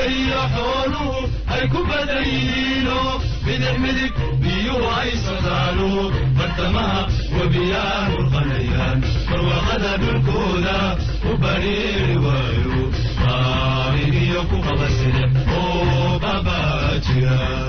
يحولوا هيكون بدينو بدك بيو أي صدالو برتمها وبيان الغليان فروغنا بالكودا وبرير وايو طاري يكو خبسر أو باباتيا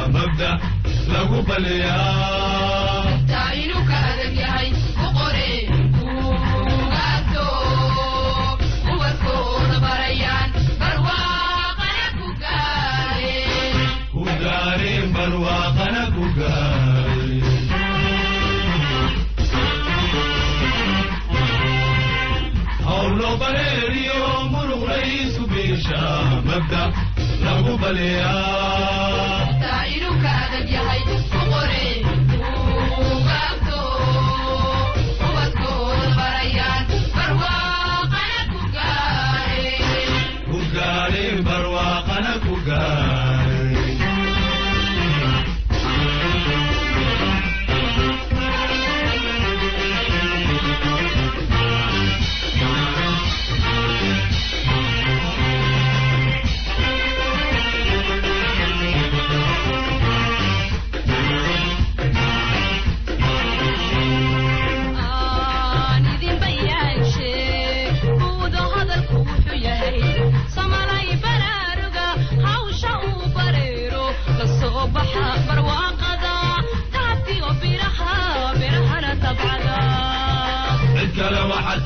مبدأ لغو بليا تعينك أدب يهي وقرين وغادو وكون بريان برواقنا كوغارين برواقنا كوغارين أولو بريريو مرغ رئيس بيشا مبدأ لغو بليا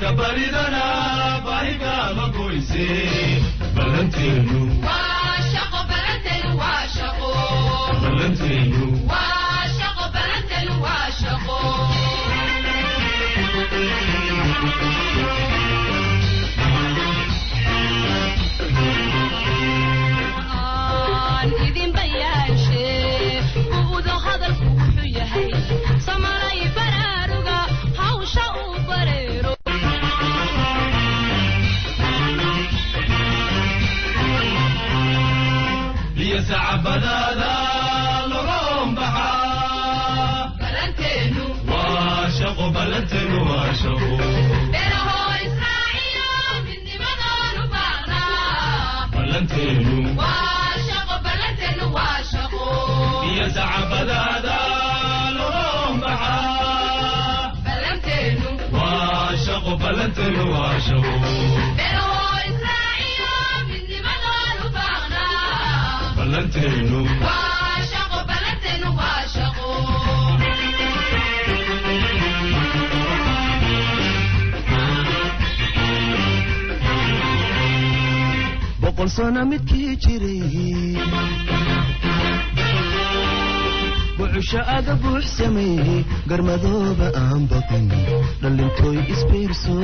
كبردنا بايقا مقويسي بلنتينو واشق بلنتين واشقو بلنتينو واشق بلنتين واشقو إذن بيان شيء وذو هذا الكوح يهي سمراي براروغا هاوشا وبريرو يسعب بلادا لغم بحا بلنتينو واشقو بلنتينو واشقو بيرهو إسرائيل من دمدان وبغنا بلنتينو واشقو بلنتينو واشقو يسعب بلادا لغم بحا بلنتينو واشقو بلنتينو واشقو بلنتينو واشقو بلنتينو واشقو بقول سنة متكي جري وعشاء قبوح سمي قرمذوب أم بطن للنتوي إسبيرسو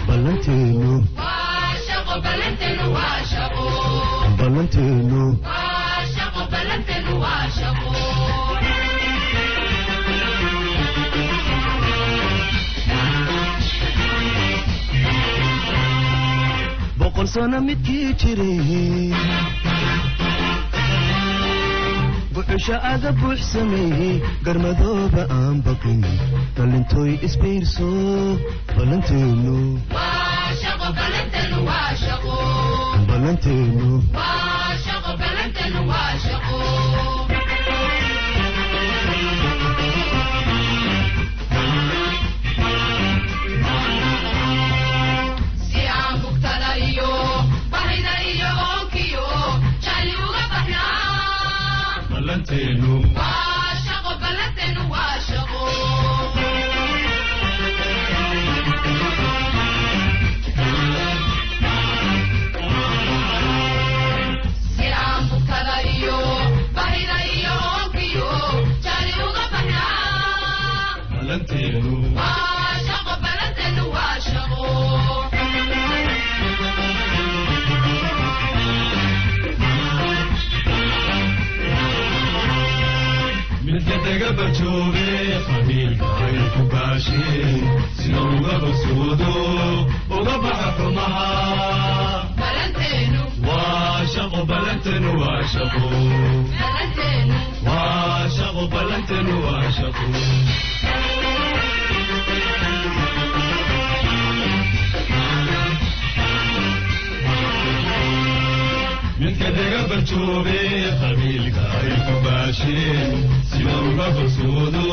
بلنتينو واشقو بلنتينو واشقو بلنتينو واشقو بلنتينو واشقو بقول سنة متكي جري وعشاء قبوح سمي قرمذوب أم بطن للنتوي إسبيرسو بلنتينو واشقو بلنتينو واشقو بلنتينو واشقو بلنتينو واشقو سيام بكتلايو بحيدايو أوكيو شاليوغا بحنا بلنتينو واشقو بلنتينو واشقو بلنتينو واشقو بلنتينو واشقو bajoobe qabiilka ay ku baasheen sida uga basuudo uga baxa xumaha balanteenu waa shaqo balanteenu waa shaqo balanteenu waa shaqo balanteenu waa shaqo midka daga bajoobe qabiilka ay ku baasheen sida uga basuudo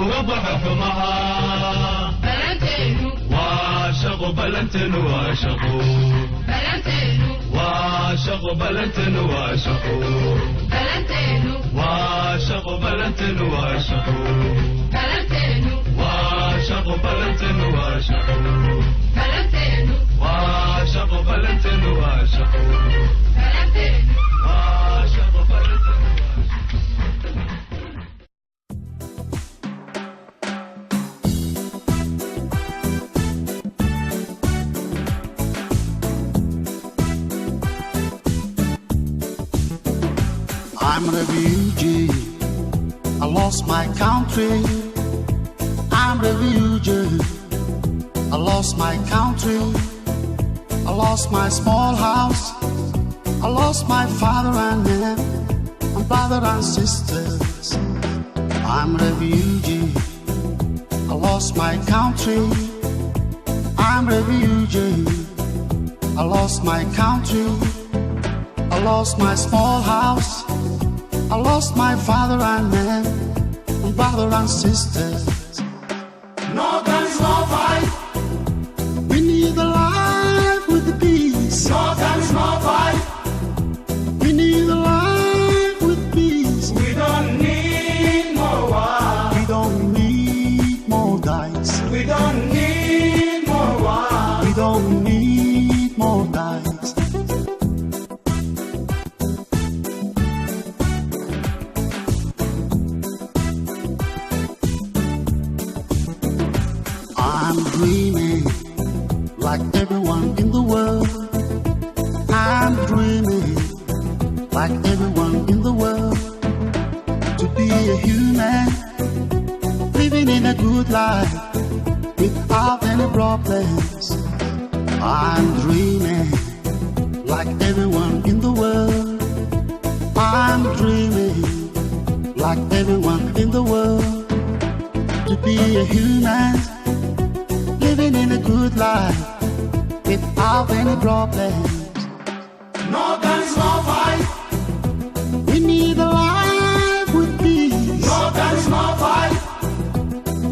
uga baxa xumaha balanteenu waa shaqo balanteenu waa shaqo balanteenu waa shaqo balanteenu waa shaqo balanteenu waa shaqo balanteenu waa shaqo balanteenu waa shaqo balanteenu waa shaqo balanteenu waa shaqo balanteenu waa shaqo balanteenu waa shaqo balanteenu waa shaqo I'm a refugee. I lost my country. I'm a refugee. I lost my country. I lost my small house. I lost my father and mother, my brother and sisters. I'm a refugee. I lost my country. I'm a refugee. I lost my country. I lost my small house. I lost my father and mother, my brother and sisters. No guns, no fight. We need a life with the peace. No guns, no fight. We need a life with peace. We don't need more war. We don't need more dice. We don't need more war. We don't need more dice. I'm dreaming like everyone in the world. I'm dreaming like everyone in the world. To be a human, living in a good life without any problems. I'm dreaming like everyone in the world. I'm dreaming like everyone in the world. To be a human, living in a good life without any problems. No guns, no fight. We need a life with peace. No guns, no fight.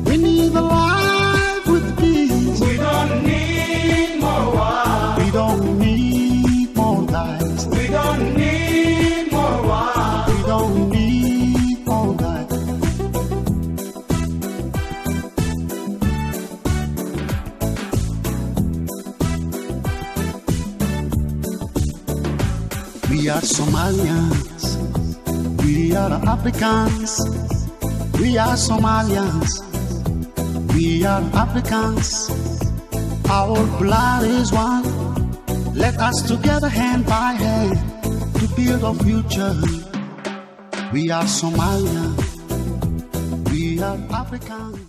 We need a life with peace. We don't need more war. We don't need more dice. We don't need more war. We don't need more dice. We are Somalians. We are Africans. We are Somalians. We are Africans. Our blood is one. Let us together hand by hand to build a future. We are Somalians. We are Africans.